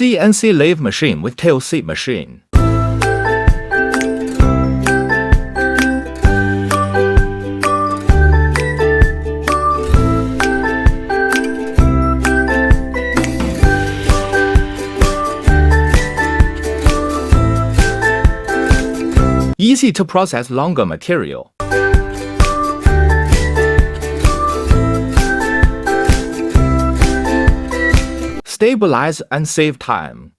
CNC lathe machine with tail seat machine. Easy to process longer material. Stabilize and save time.